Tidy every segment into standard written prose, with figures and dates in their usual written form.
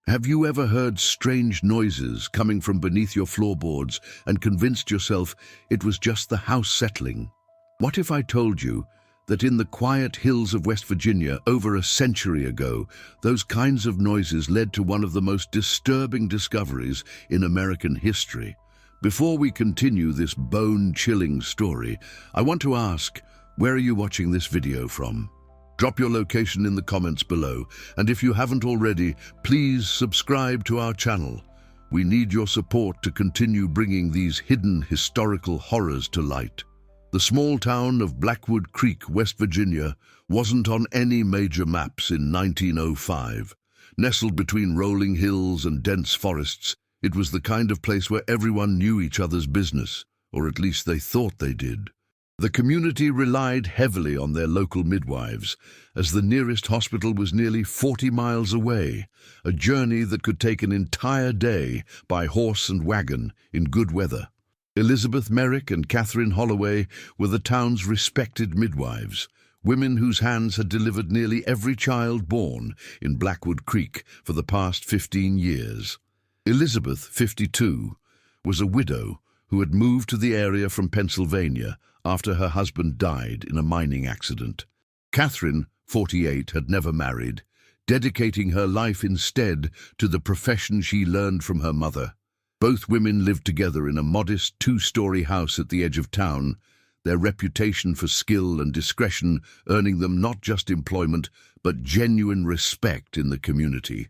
Have you ever heard strange noises coming from beneath your floorboards and convinced yourself it was just the house settling? What if I told you that in the quiet hills of West Virginia over a century ago, those kinds of noises led to one of the most disturbing discoveries in American history? Before we continue this bone-chilling story, I want to ask, where are you watching this video from? Drop your location in the comments below, and if you haven't already, please subscribe to our channel. We need your support to continue bringing these hidden historical horrors to light. The small town of Blackwood Creek, West Virginia, wasn't on any major maps in 1905. Nestled between rolling hills and dense forests, it was the kind of place where everyone knew each other's business, or at least they thought they did. The community relied heavily on their local midwives, as the nearest hospital was nearly 40 miles away, a journey that could take an entire day by horse and wagon in good weather. Elizabeth Merrick and Catherine Holloway were the town's respected midwives, women whose hands had delivered nearly every child born in Blackwood Creek for the past 15 years. Elizabeth, 52, was a widow who had moved to the area from Pennsylvania after her husband died in a mining accident. Catherine, 48, had never married, dedicating her life instead to the profession she learned from her mother. Both women lived together in a modest two-story house at the edge of town, their reputation for skill and discretion earning them not just employment, but genuine respect in the community.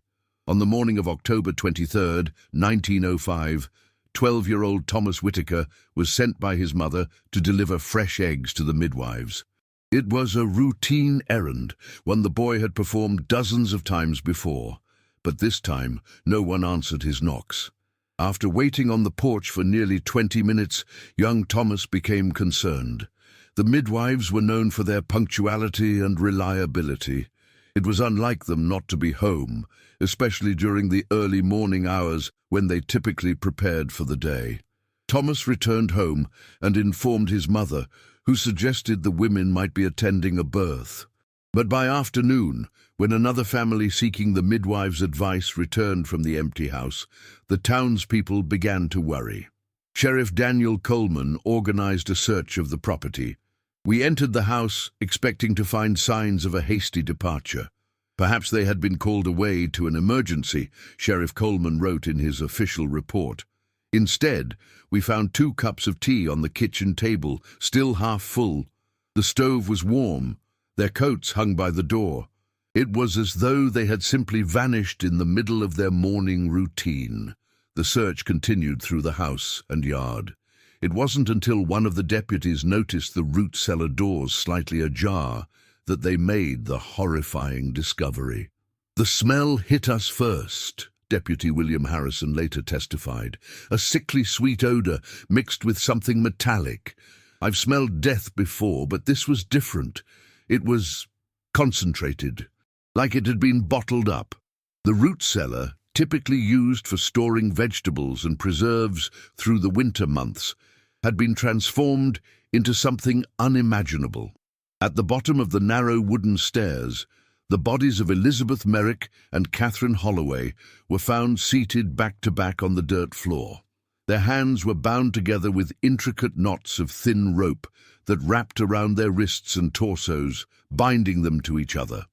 On the morning of October 23, 1905, 12-year-old Thomas Whitaker was sent by his mother to deliver fresh eggs to the midwives. It was a routine errand, one the boy had performed dozens of times before, but this time no one answered his knocks. After waiting on the porch for nearly 20 minutes, young Thomas became concerned. The midwives were known for their punctuality and reliability. It was unlike them not to be home, especially during the early morning hours when they typically prepared for the day. Thomas returned home and informed his mother, who suggested the women might be attending a birth. But by afternoon, when another family seeking the midwife's advice returned from the empty house, the townspeople began to worry. Sheriff Daniel Coleman organized a search of the property. "We entered the house expecting to find signs of a hasty departure. Perhaps they had been called away to an emergency," Sheriff Coleman wrote in his official report. "Instead, we found 2 cups of tea on the kitchen table, still half full. The stove was warm, their coats hung by the door. It was as though they had simply vanished in the middle of their morning routine." The search continued through the house and yard. It wasn't until one of the deputies noticed the root cellar doors slightly ajar that they made the horrifying discovery. "The smell hit us first," Deputy William Harrison later testified. "A sickly sweet odor mixed with something metallic. I've smelled death before, but this was different. It was concentrated, like it had been bottled up." The root cellar, typically used for storing vegetables and preserves through the winter months, had been transformed into something unimaginable. At the bottom of the narrow wooden stairs, the bodies of Elizabeth Merrick and Catherine Holloway were found seated back-to-back on the dirt floor. Their hands were bound together with intricate knots of thin rope that wrapped around their wrists and torsos, binding them to each other.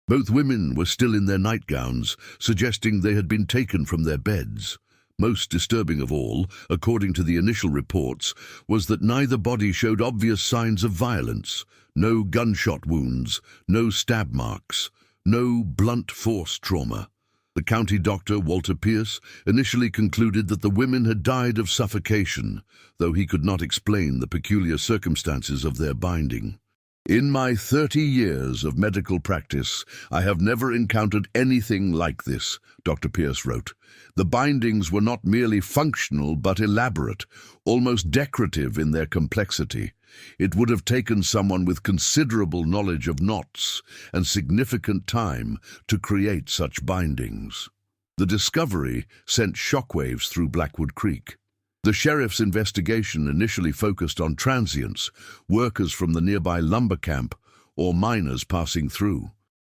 Both women were still in their nightgowns, suggesting they had been taken from their beds. Most disturbing of all, according to the initial reports, was that neither body showed obvious signs of violence. No gunshot wounds, no stab marks, no blunt force trauma. The county doctor, Walter Pierce, initially concluded that the women had died of suffocation, though he could not explain the peculiar circumstances of their binding. "In my 30 years of medical practice, I have never encountered anything like this," Dr. Pierce wrote. "The bindings were not merely functional but elaborate, almost decorative in their complexity. It would have taken someone with considerable knowledge of knots and significant time to create such bindings." The discovery sent shockwaves through Blackwood Creek. The sheriff's investigation initially focused on transients, workers from the nearby lumber camp, or miners passing through.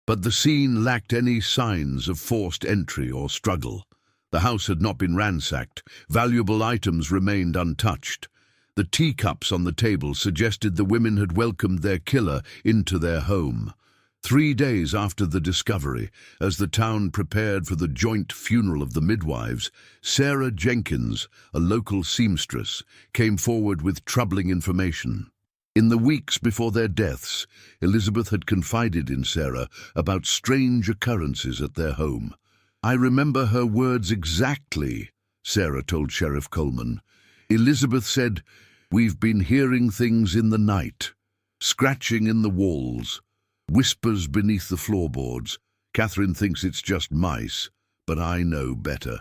But the scene lacked any signs of forced entry or struggle. The house had not been ransacked. Valuable items remained untouched. The teacups on the table suggested the women had welcomed their killer into their home. 3 days after the discovery, as the town prepared for the joint funeral of the midwives, Sarah Jenkins, a local seamstress, came forward with troubling information. In the weeks before their deaths, Elizabeth had confided in Sarah about strange occurrences at their home. "I remember her words exactly," Sarah told Sheriff Coleman. "Elizabeth said, 'We've been hearing things in the night, scratching in the walls, whispers beneath the floorboards. Catherine thinks it's just mice, but I know better.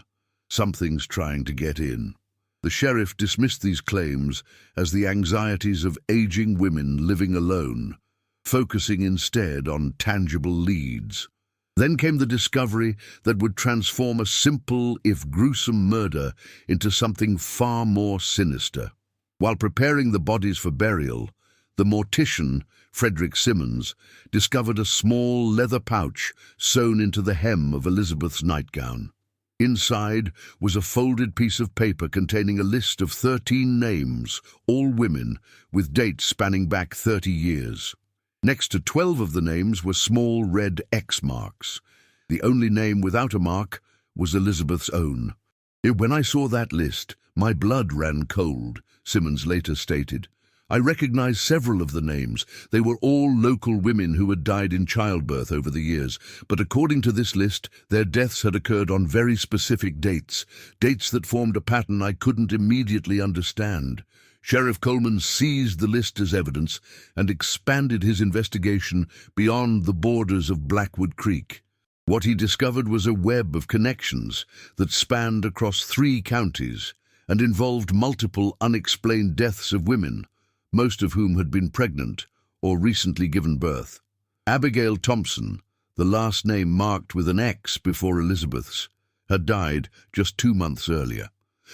Something's trying to get in.'" The sheriff dismissed these claims as the anxieties of aging women living alone, focusing instead on tangible leads. Then came the discovery that would transform a simple, if gruesome, murder into something far more sinister. While preparing the bodies for burial, the mortician, Frederick Simmons, discovered a small leather pouch sewn into the hem of Elizabeth's nightgown. Inside was a folded piece of paper containing a list of 13 names, all women, with dates spanning back 30 years. Next to 12 of the names were small red X marks. The only name without a mark was Elizabeth's own. "When I saw that list, my blood ran cold," Simmons later stated. "I recognized several of the names. They were all local women who had died in childbirth over the years, but according to this list, their deaths had occurred on very specific dates that formed a pattern I couldn't immediately understand." Sheriff Coleman seized the list as evidence and expanded his investigation beyond the borders of Blackwood Creek. What he discovered was a web of connections that spanned across 3 counties and involved multiple unexplained deaths of women, most of whom had been pregnant or recently given birth. Abigail Thompson, the last name marked with an X before Elizabeth's, had died just 2 months earlier.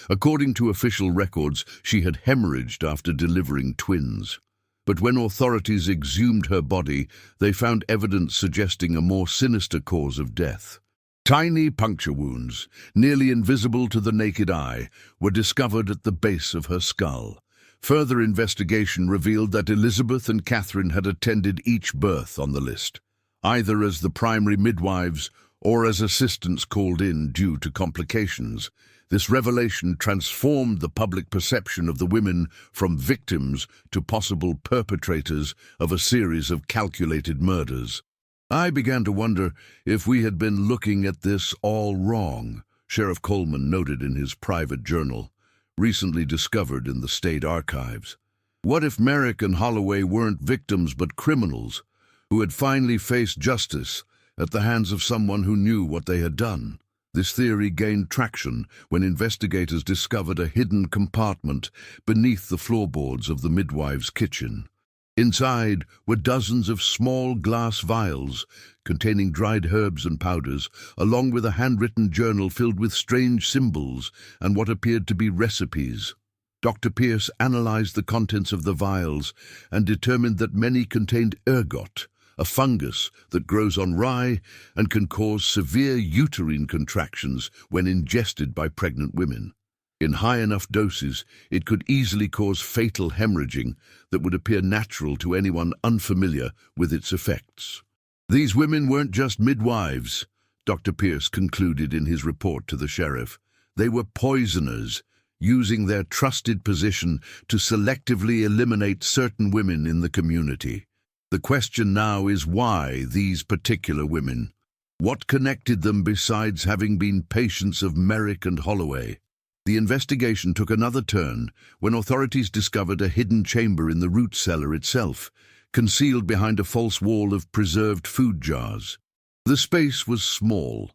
According to official records, she had hemorrhaged after delivering twins. But when authorities exhumed her body, they found evidence suggesting a more sinister cause of death. Tiny puncture wounds, nearly invisible to the naked eye, were discovered at the base of her skull. Further investigation revealed that Elizabeth and Catherine had attended each birth on the list, either as the primary midwives or as assistants called in due to complications. This revelation transformed the public perception of the women from victims to possible perpetrators of a series of calculated murders. "I began to wonder if we had been looking at this all wrong," Sheriff Coleman noted in his private journal, recently discovered in the state archives. "What if Merrick and Holloway weren't victims but criminals who had finally faced justice at the hands of someone who knew what they had done?" This theory gained traction when investigators discovered a hidden compartment beneath the floorboards of the midwife's kitchen. Inside were dozens of small glass vials containing dried herbs and powders, along with a handwritten journal filled with strange symbols and what appeared to be recipes. Dr. Pierce analyzed the contents of the vials and determined that many contained ergot, a fungus that grows on rye and can cause severe uterine contractions when ingested by pregnant women. In high enough doses, it could easily cause fatal hemorrhaging that would appear natural to anyone unfamiliar with its effects. "These women weren't just midwives," Dr. Pierce concluded in his report to the sheriff. "They were poisoners, using their trusted position to selectively eliminate certain women in the community. The question now is why these particular women? What connected them besides having been patients of Merrick and Holloway?" The investigation took another turn when authorities discovered a hidden chamber in the root cellar itself, concealed behind a false wall of preserved food jars. The space was small,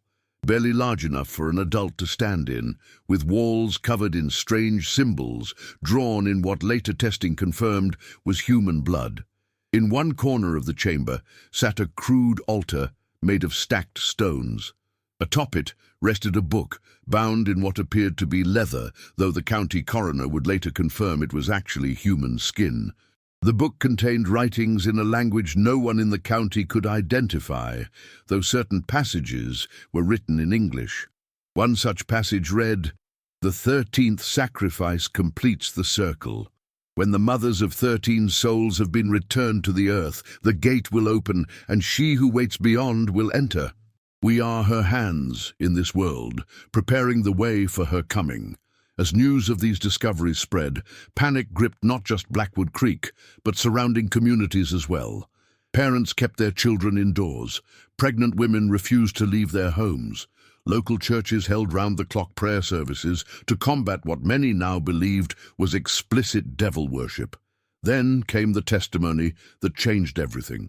barely large enough for an adult to stand in, with walls covered in strange symbols drawn in what later testing confirmed was human blood. In one corner of the chamber sat a crude altar made of stacked stones. Atop it rested a book, bound in what appeared to be leather, though the county coroner would later confirm it was actually human skin. The book contained writings in a language no one in the county could identify, though certain passages were written in English. One such passage read, "The 13th sacrifice completes the circle. When the mothers of 13 souls have been returned to the earth, the gate will open, and she who waits beyond will enter. We are her hands in this world, preparing the way for her coming." As news of these discoveries spread, panic gripped not just Blackwood Creek, but surrounding communities as well. Parents kept their children indoors. Pregnant women refused to leave their homes. Local churches held round-the-clock prayer services to combat what many now believed was explicit devil worship. Then came the testimony that changed everything.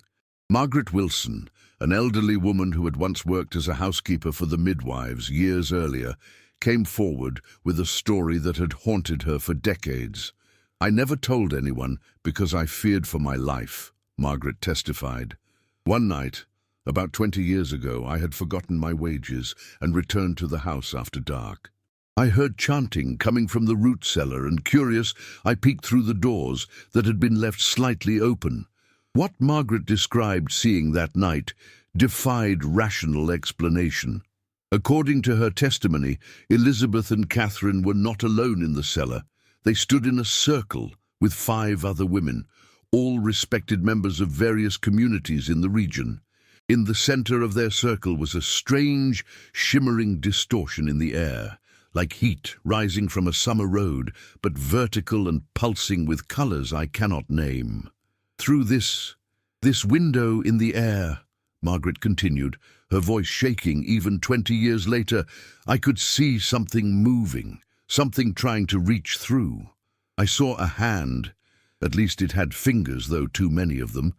Margaret Wilson, an elderly woman who had once worked as a housekeeper for the Midwives years earlier, came forward with a story that had haunted her for decades. "I never told anyone because I feared for my life," Margaret testified. "One night, about 20 years ago, I had forgotten my wages and returned to the house after dark. I heard chanting coming from the root cellar, and curious, I peeked through the doors that had been left slightly open. What Margaret described seeing that night defied rational explanation. According to her testimony, Elizabeth and Catherine were not alone in the cellar. They stood in a circle with 5 other women, all respected members of various communities in the region. In the center of their circle was a strange, shimmering distortion in the air, like heat rising from a summer road, but vertical and pulsing with colors I cannot name. "Through this window in the air," Margaret continued, her voice shaking even 20 years later, "I could see something moving, something trying to reach through. I saw a hand, at least it had fingers, though too many of them,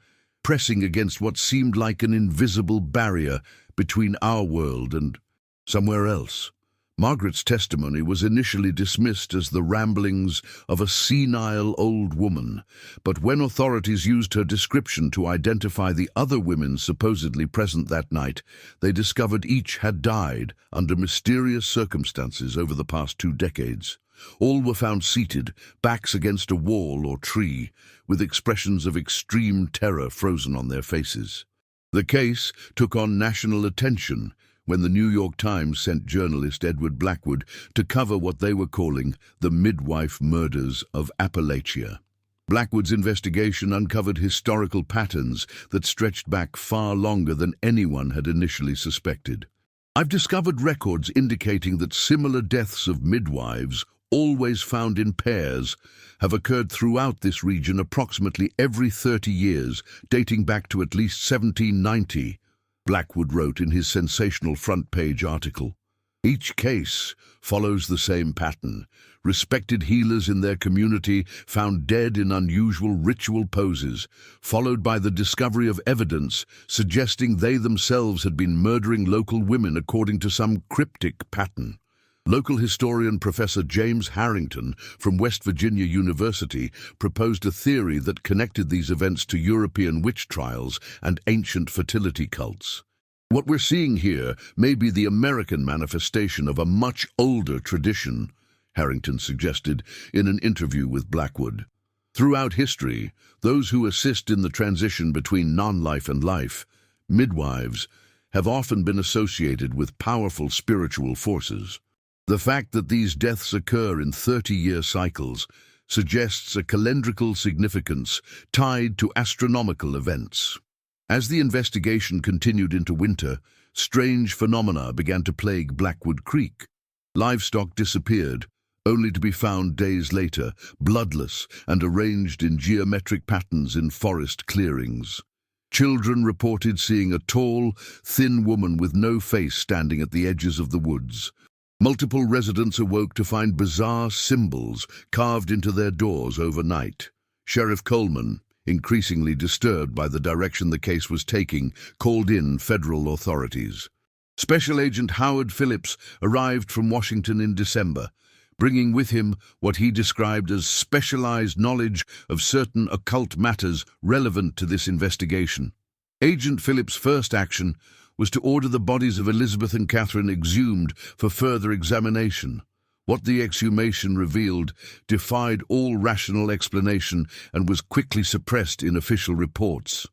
pressing against what seemed like an invisible barrier between our world and somewhere else." Margaret's testimony was initially dismissed as the ramblings of a senile old woman, but when authorities used her description to identify the other women supposedly present that night, they discovered each had died under mysterious circumstances over the past 2 decades. All were found seated, backs against a wall or tree, with expressions of extreme terror frozen on their faces. The case took on national attention when the New York Times sent journalist Edward Blackwood to cover what they were calling the midwife murders of Appalachia. Blackwood's investigation uncovered historical patterns that stretched back far longer than anyone had initially suspected. "I've discovered records indicating that similar deaths of midwives, always found in pairs, have occurred throughout this region approximately every 30 years, dating back to at least 1790, Blackwood wrote in his sensational front-page article. "Each case follows the same pattern. Respected healers in their community found dead in unusual ritual poses, followed by the discovery of evidence suggesting they themselves had been murdering local women according to some cryptic pattern." Local historian Professor James Harrington from West Virginia University proposed a theory that connected these events to European witch trials and ancient fertility cults. "What we're seeing here may be the American manifestation of a much older tradition," Harrington suggested in an interview with Blackwood. "Throughout history, those who assist in the transition between non-life and life, midwives, have often been associated with powerful spiritual forces. The fact that these deaths occur in 30-year cycles suggests a calendrical significance tied to astronomical events." As the investigation continued into winter, strange phenomena began to plague Blackwood Creek. Livestock disappeared, only to be found days later, bloodless and arranged in geometric patterns in forest clearings. Children reported seeing a tall, thin woman with no face standing at the edges of the woods. Multiple residents awoke to find bizarre symbols carved into their doors overnight. Sheriff Coleman, increasingly disturbed by the direction the case was taking, called in federal authorities. Special Agent Howard Phillips arrived from Washington in December, bringing with him what he described as specialized knowledge of certain occult matters relevant to this investigation. Agent Phillips' first action was to order the bodies of Elizabeth and Catherine exhumed for further examination. What the exhumation revealed defied all rational explanation and was quickly suppressed in official reports.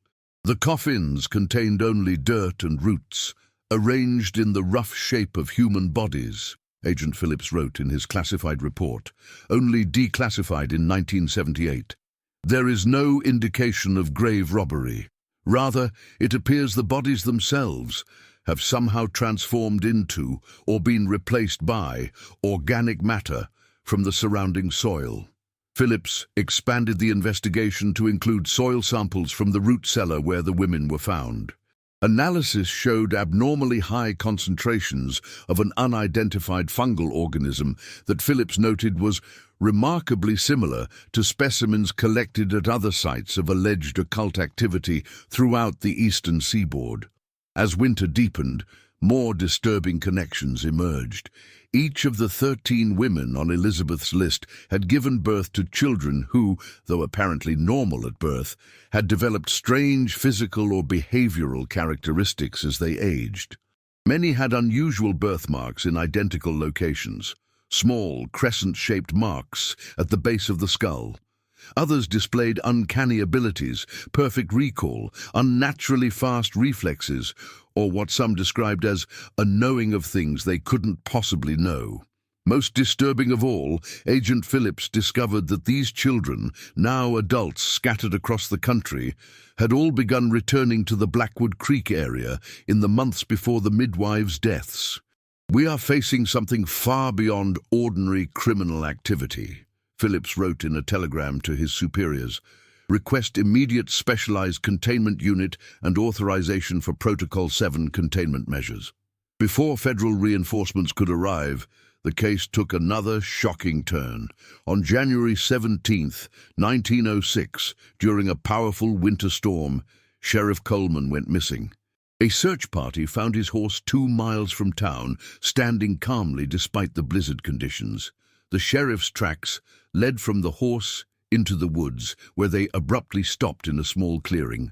The coffins contained only dirt and roots, arranged in the rough shape of human bodies, Agent Phillips wrote in his classified report, only declassified in 1978. There is no indication of grave robbery. Rather, it appears the bodies themselves have somehow transformed into or been replaced by organic matter from the surrounding soil. Phillips expanded the investigation to include soil samples from the root cellar where the women were found. Analysis showed abnormally high concentrations of an unidentified fungal organism that Phillips noted was remarkably similar to specimens collected at other sites of alleged occult activity throughout the eastern seaboard. As winter deepened, more disturbing connections emerged. Each of the 13 women on Elizabeth's list had given birth to children who, though apparently normal at birth, had developed strange physical or behavioral characteristics as they aged. Many had unusual birthmarks in identical locations, small, crescent-shaped marks at the base of the skull. Others displayed uncanny abilities, perfect recall, unnaturally fast reflexes, or what some described as a knowing of things they couldn't possibly know. Most disturbing of all, Agent Phillips discovered that these children, now adults scattered across the country, had all begun returning to the Blackwood Creek area in the months before the Midwives' deaths. "We are facing something far beyond ordinary criminal activity," Phillips wrote in a telegram to his superiors. "Request immediate specialized containment unit and authorization for Protocol 7 containment measures." Before federal reinforcements could arrive, the case took another shocking turn. On January 17, 1906, during a powerful winter storm, Sheriff Coleman went missing. A search party found his horse 2 miles from town, standing calmly despite the blizzard conditions. The sheriff's tracks led from the horse into the woods, where they abruptly stopped in a small clearing.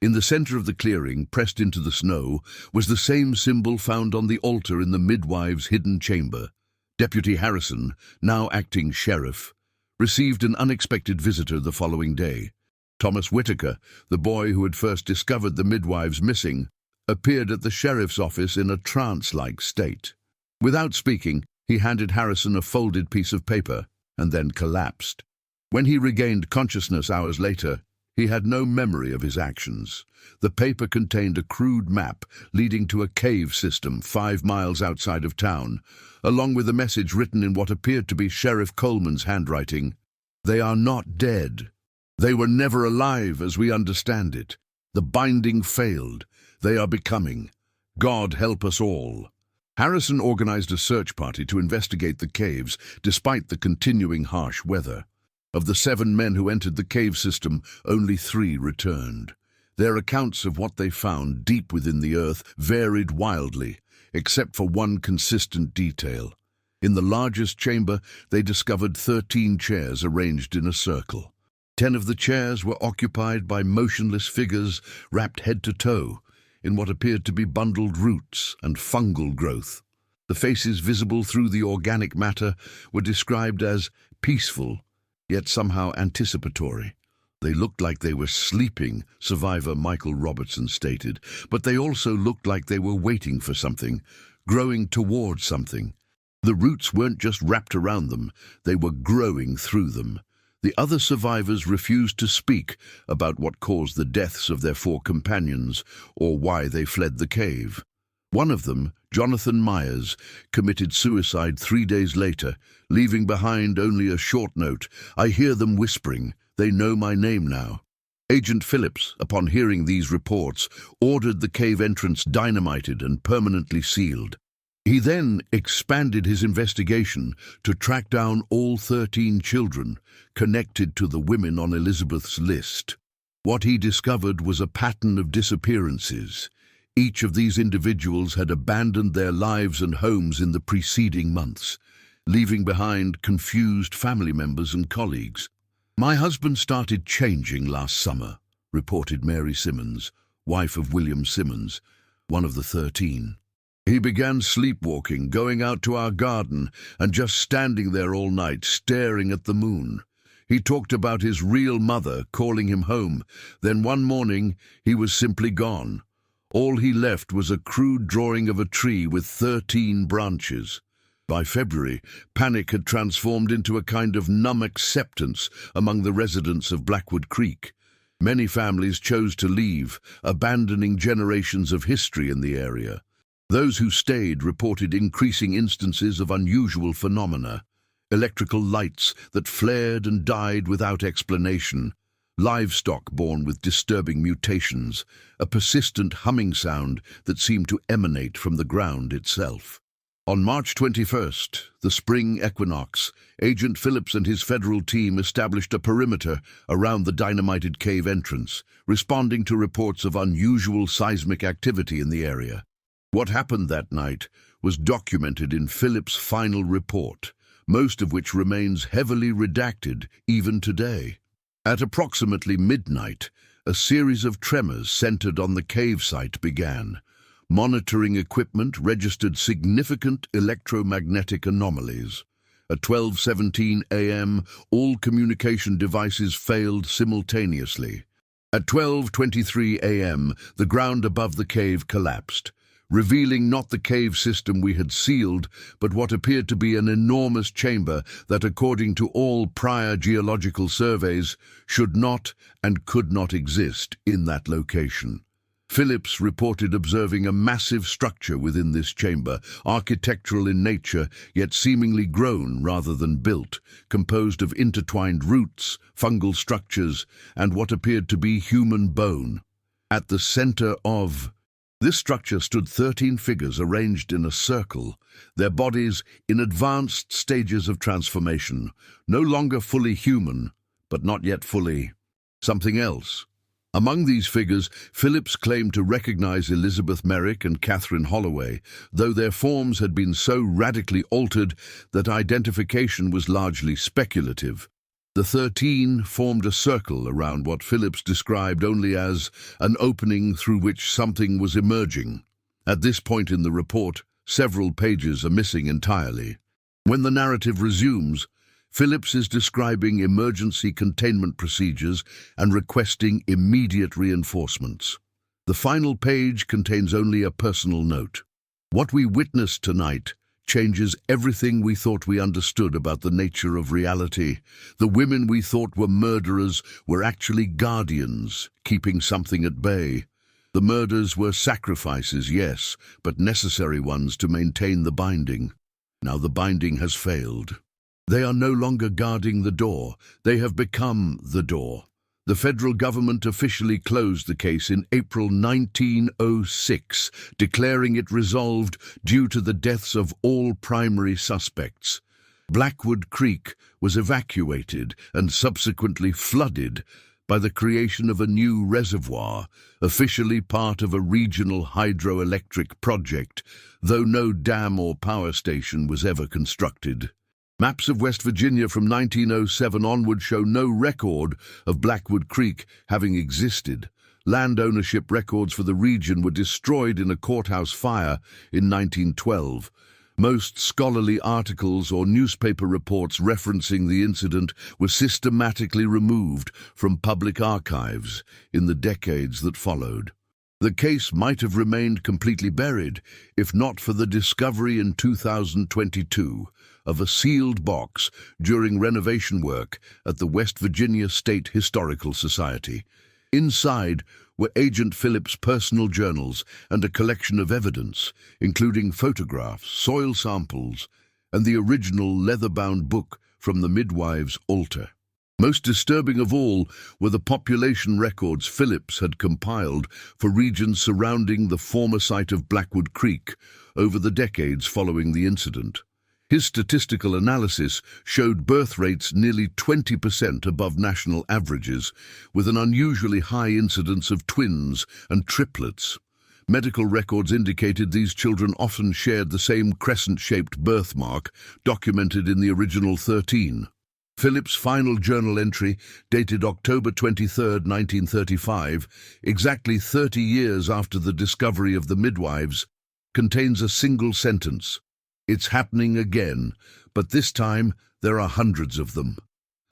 In the center of the clearing, pressed into the snow, was the same symbol found on the altar in the midwives' hidden chamber. Deputy Harrison, now acting sheriff, received an unexpected visitor the following day. Thomas Whitaker, the boy who had first discovered the midwives missing, appeared at the sheriff's office in a trance-like state. Without speaking, he handed Harrison a folded piece of paper and then collapsed. When he regained consciousness hours later, he had no memory of his actions. The paper contained a crude map leading to a cave system 5 miles outside of town, along with a message written in what appeared to be Sheriff Coleman's handwriting. "They are not dead. They were never alive as we understand it. The binding failed. They are becoming. God help us all." Harrison organized a search party to investigate the caves, despite the continuing harsh weather. Of the 7 men who entered the cave system, only 3 returned. Their accounts of what they found deep within the earth varied wildly, except for one consistent detail. In the largest chamber, they discovered 13 chairs arranged in a circle. 10 of the chairs were occupied by motionless figures wrapped head to toe in what appeared to be bundled roots and fungal growth. The faces visible through the organic matter were described as peaceful, yet somehow anticipatory. They looked like they were sleeping, survivor Michael Robertson stated, but they also looked like they were waiting for something, growing towards something. The roots weren't just wrapped around them, they were growing through them. The other survivors refused to speak about what caused the deaths of their 4 companions or why they fled the cave. One of them, Jonathan Myers, committed suicide 3 days later, leaving behind only a short note. "I hear them whispering. They know my name now." Agent Phillips, upon hearing these reports, ordered the cave entrance dynamited and permanently sealed. He then expanded his investigation to track down all 13 children connected to the women on Elizabeth's list. What he discovered was a pattern of disappearances. Each of these individuals had abandoned their lives and homes in the preceding months, leaving behind confused family members and colleagues. "My husband started changing last summer," reported Mary Simmons, wife of William Simmons, one of the 13. He began sleepwalking, going out to our garden and just standing there all night, staring at the moon. He talked about his real mother calling him home. Then one morning, he was simply gone. All he left was a crude drawing of a tree with 13 branches. By February, panic had transformed into a kind of numb acceptance among the residents of Blackwood Creek. Many families chose to leave, abandoning generations of history in the area. Those who stayed reported increasing instances of unusual phenomena: electrical lights that flared and died without explanation, livestock born with disturbing mutations, a persistent humming sound that seemed to emanate from the ground itself. On March 21st, the spring equinox, Agent Phillips and his federal team established a perimeter around the dynamited cave entrance, responding to reports of unusual seismic activity in the area. What happened that night was documented in Phillips' final report, most of which remains heavily redacted even today. At approximately midnight, a series of tremors centered on the cave site began. Monitoring equipment registered significant electromagnetic anomalies. At 12:17 a.m., all communication devices failed simultaneously. At 12:23 a.m., the ground above the cave collapsed, revealing not the cave system we had sealed, but what appeared to be an enormous chamber that, according to all prior geological surveys, should not and could not exist in that location. Phillips reported observing a massive structure within this chamber, architectural in nature, yet seemingly grown rather than built, composed of intertwined roots, fungal structures, and what appeared to be human bone. At the center of this structure stood 13 figures arranged in a circle, their bodies in advanced stages of transformation, no longer fully human, but not yet fully something else. Among these figures, Phillips claimed to recognize Elizabeth Merrick and Catherine Holloway, though their forms had been so radically altered that identification was largely speculative. The 13 formed a circle around what Phillips described only as an opening through which something was emerging. At this point in the report, several pages are missing entirely. When the narrative resumes, Phillips is describing emergency containment procedures and requesting immediate reinforcements. The final page contains only a personal note. What we witnessed tonight changes everything we thought we understood about the nature of reality. The women we thought were murderers were actually guardians, keeping something at bay. The murders were sacrifices, yes, but necessary ones to maintain the binding. Now the binding has failed. They are no longer guarding the door. They have become the door. The federal government officially closed the case in April 1906, declaring it resolved due to the deaths of all primary suspects. Blackwood Creek was evacuated and subsequently flooded by the creation of a new reservoir, officially part of a regional hydroelectric project, though no dam or power station was ever constructed. Maps of West Virginia from 1907 onward show no record of Blackwood Creek having existed. Land ownership records for the region were destroyed in a courthouse fire in 1912. Most scholarly articles or newspaper reports referencing the incident were systematically removed from public archives in the decades that followed. The case might have remained completely buried if not for the discovery in 2022 of a sealed box during renovation work at the West Virginia State Historical Society. Inside were Agent Phillips' personal journals and a collection of evidence, including photographs, soil samples, and the original leather-bound book from the Midwives' altar. Most disturbing of all were the population records Phillips had compiled for regions surrounding the former site of Blackwood Creek over the decades following the incident. His statistical analysis showed birth rates nearly 20% above national averages, with an unusually high incidence of twins and triplets. Medical records indicated these children often shared the same crescent-shaped birthmark documented in the original 13. Phillips' final journal entry, dated October 23, 1935, exactly 30 years after the discovery of the Midwives, contains a single sentence. It's happening again, but this time there are hundreds of them.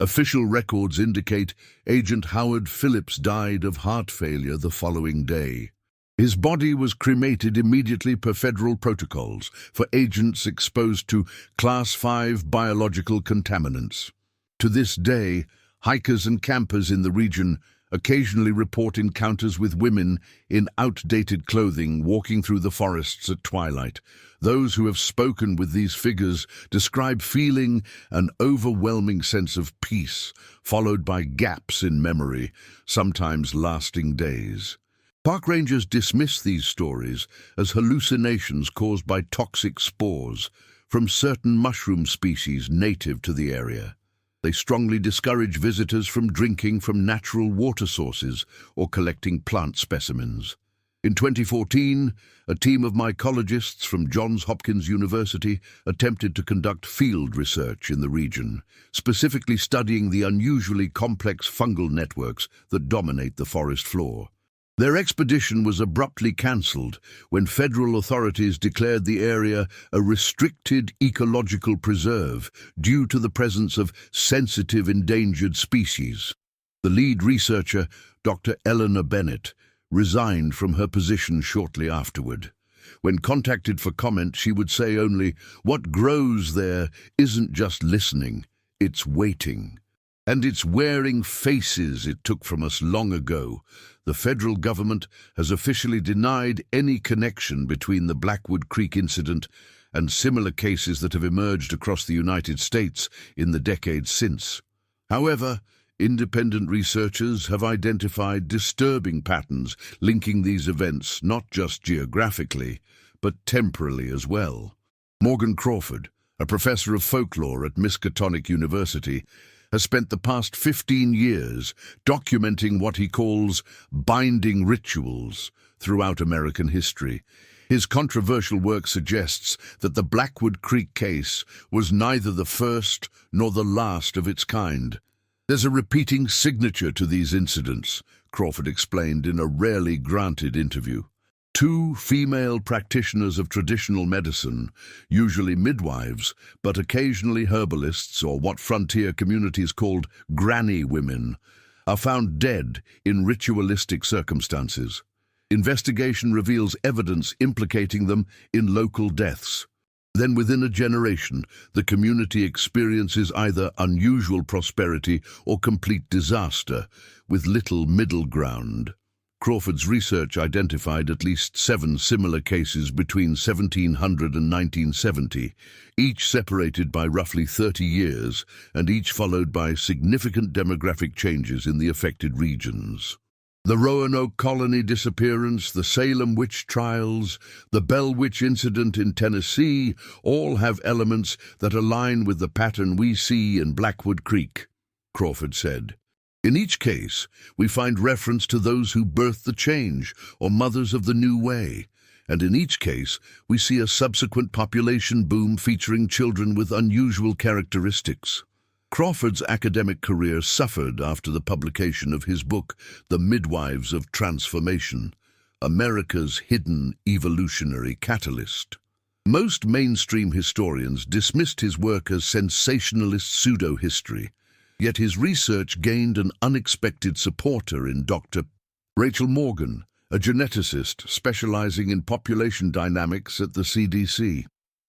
Official records indicate Agent Howard Phillips died of heart failure the following day. His body was cremated immediately per federal protocols for agents exposed to Class 5 biological contaminants. To this day, hikers and campers in the region occasionally report encounters with women in outdated clothing walking through the forests at twilight. Those who have spoken with these figures describe feeling an overwhelming sense of peace, followed by gaps in memory, sometimes lasting days. Park rangers dismiss these stories as hallucinations caused by toxic spores from certain mushroom species native to the area. They strongly discourage visitors from drinking from natural water sources or collecting plant specimens. In 2014, a team of mycologists from Johns Hopkins University attempted to conduct field research in the region, specifically studying the unusually complex fungal networks that dominate the forest floor. Their expedition was abruptly cancelled when federal authorities declared the area a restricted ecological preserve due to the presence of sensitive endangered species. The lead researcher, Dr. Eleanor Bennett, resigned from her position shortly afterward. When contacted for comment, she would say only, "What grows there isn't just listening, it's waiting. And it's wearing faces it took from us long ago." The federal government has officially denied any connection between the Blackwood Creek incident and similar cases that have emerged across the United States in the decades since. However, independent researchers have identified disturbing patterns linking these events not just geographically, but temporally as well. Morgan Crawford, a professor of folklore at Miskatonic University, has spent the past 15 years documenting what he calls binding rituals throughout American history. His controversial work suggests that the Blackwood Creek case was neither the first nor the last of its kind. "There's a repeating signature to these incidents," Crawford explained in a rarely granted interview. Two female practitioners of traditional medicine, usually midwives, but occasionally herbalists or what frontier communities called granny women, are found dead in ritualistic circumstances. Investigation reveals evidence implicating them in local deaths. Then within a generation, the community experiences either unusual prosperity or complete disaster, with little middle ground. Crawford's research identified at least 7 similar cases between 1700 and 1970, each separated by roughly 30 years, and each followed by significant demographic changes in the affected regions. The Roanoke colony disappearance, the Salem witch trials, the Bell Witch incident in Tennessee all have elements that align with the pattern we see in Blackwood Creek, Crawford said. In each case, we find reference to those who birthed the change or mothers of the new way, and in each case, we see a subsequent population boom featuring children with unusual characteristics. Crawford's academic career suffered after the publication of his book, The Midwives of Transformation, America's Hidden Evolutionary Catalyst. Most mainstream historians dismissed his work as sensationalist pseudo-history, yet his research gained an unexpected supporter in Dr. Rachel Morgan, a geneticist specializing in population dynamics at the CDC.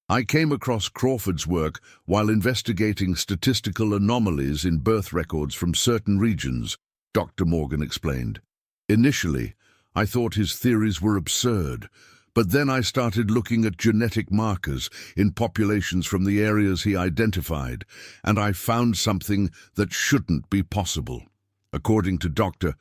"I came across Crawford's work while investigating statistical anomalies in birth records from certain regions," Dr. Morgan explained. "Initially, I thought his theories were absurd, but then I started looking at genetic markers in populations from the areas he identified, and I found something that shouldn't be possible." According to Dr.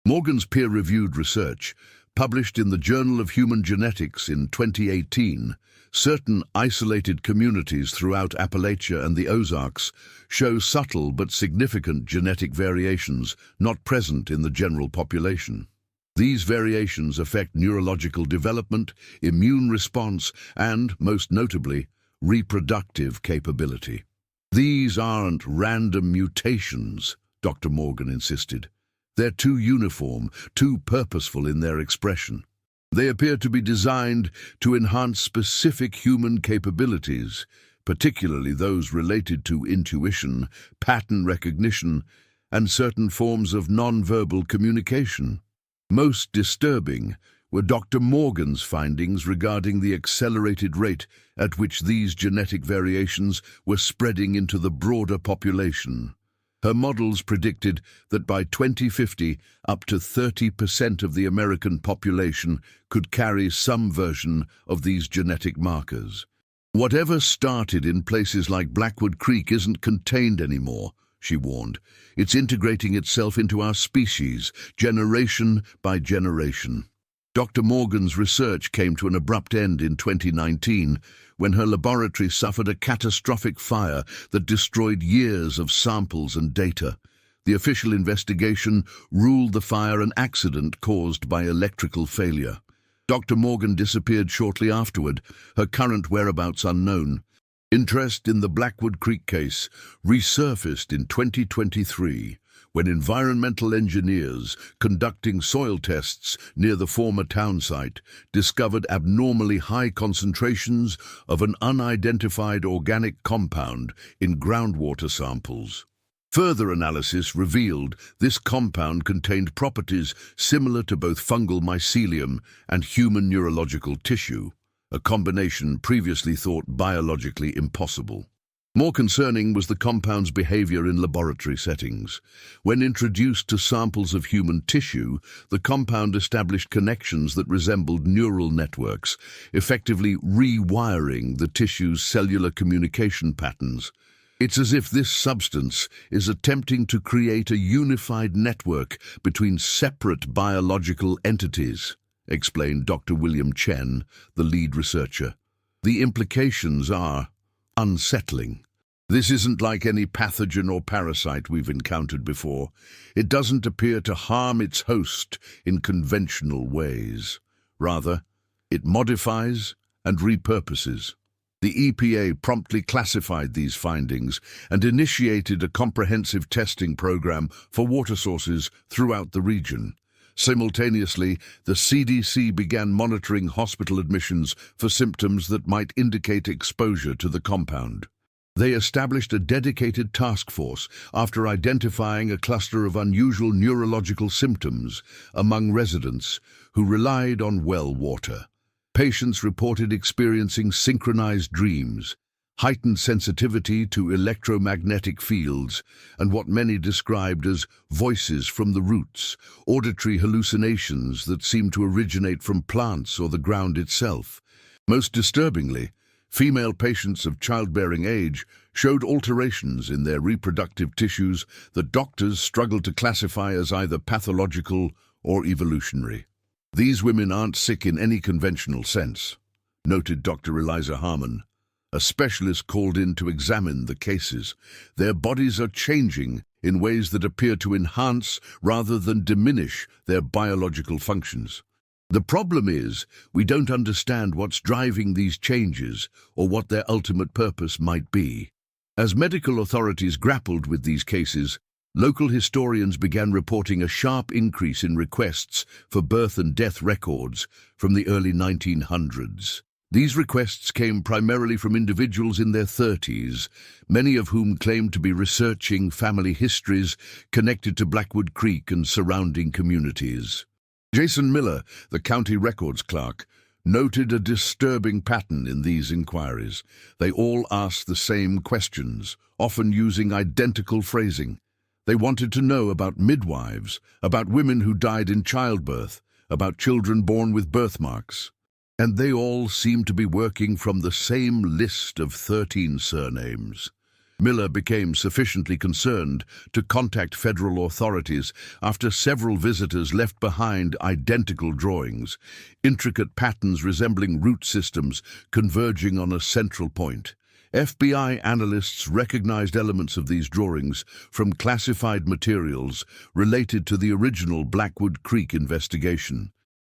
Morgan's peer-reviewed research, published in the Journal of Human Genetics in 2018, certain isolated communities throughout Appalachia and the Ozarks show subtle but significant genetic variations not present in the general population. These variations affect neurological development, immune response, and, most notably, reproductive capability. "These aren't random mutations," Dr. Morgan insisted. "They're too uniform, too purposeful in their expression." They appear to be designed to enhance specific human capabilities, particularly those related to intuition, pattern recognition, and certain forms of non-verbal communication. Most disturbing were Dr. Morgan's findings regarding the accelerated rate at which these genetic variations were spreading into the broader population. Her models predicted that by 2050, up to 30% of the American population could carry some version of these genetic markers. Whatever started in places like Blackwood Creek isn't contained anymore, she warned. It's integrating itself into our species, generation by generation. Dr. Morgan's research came to an abrupt end in 2019 when her laboratory suffered a catastrophic fire that destroyed years of samples and data. The official investigation ruled the fire an accident caused by electrical failure. Dr. Morgan disappeared shortly afterward, her current whereabouts unknown. Interest in the Blackwood Creek case resurfaced in 2023 when environmental engineers conducting soil tests near the former town site discovered abnormally high concentrations of an unidentified organic compound in groundwater samples. Further analysis revealed this compound contained properties similar to both fungal mycelium and human neurological tissue, a combination previously thought biologically impossible. More concerning was the compound's behavior in laboratory settings. When introduced to samples of human tissue, the compound established connections that resembled neural networks, effectively rewiring the tissue's cellular communication patterns. It's as if this substance is attempting to create a unified network between separate biological entities, explained Dr. William Chen, the lead researcher. The implications are unsettling. This isn't like any pathogen or parasite we've encountered before. It doesn't appear to harm its host in conventional ways. Rather, it modifies and repurposes. The EPA promptly classified these findings and initiated a comprehensive testing program for water sources throughout the region. Simultaneously, the CDC began monitoring hospital admissions for symptoms that might indicate exposure to the compound. They established a dedicated task force after identifying a cluster of unusual neurological symptoms among residents who relied on well water. Patients reported experiencing synchronized dreams, heightened sensitivity to electromagnetic fields, and what many described as voices from the roots, auditory hallucinations that seemed to originate from plants or the ground itself. Most disturbingly, female patients of childbearing age showed alterations in their reproductive tissues that doctors struggled to classify as either pathological or evolutionary. These women aren't sick in any conventional sense, noted Dr. Eliza Harmon, a specialist called in to examine the cases. Their bodies are changing in ways that appear to enhance rather than diminish their biological functions. The problem is, we don't understand what's driving these changes or what their ultimate purpose might be. As medical authorities grappled with these cases, local historians began reporting a sharp increase in requests for birth and death records from the early 1900s. These requests came primarily from individuals in their 30s, many of whom claimed to be researching family histories connected to Blackwood Creek and surrounding communities. Jason Miller, the county records clerk, noted a disturbing pattern in these inquiries. They all asked the same questions, often using identical phrasing. They wanted to know about midwives, about women who died in childbirth, about children born with birthmarks. And they all seemed to be working from the same list of 13 surnames. Miller became sufficiently concerned to contact federal authorities after several visitors left behind identical drawings, intricate patterns resembling root systems converging on a central point. FBI analysts recognized elements of these drawings from classified materials related to the original Blackwood Creek investigation.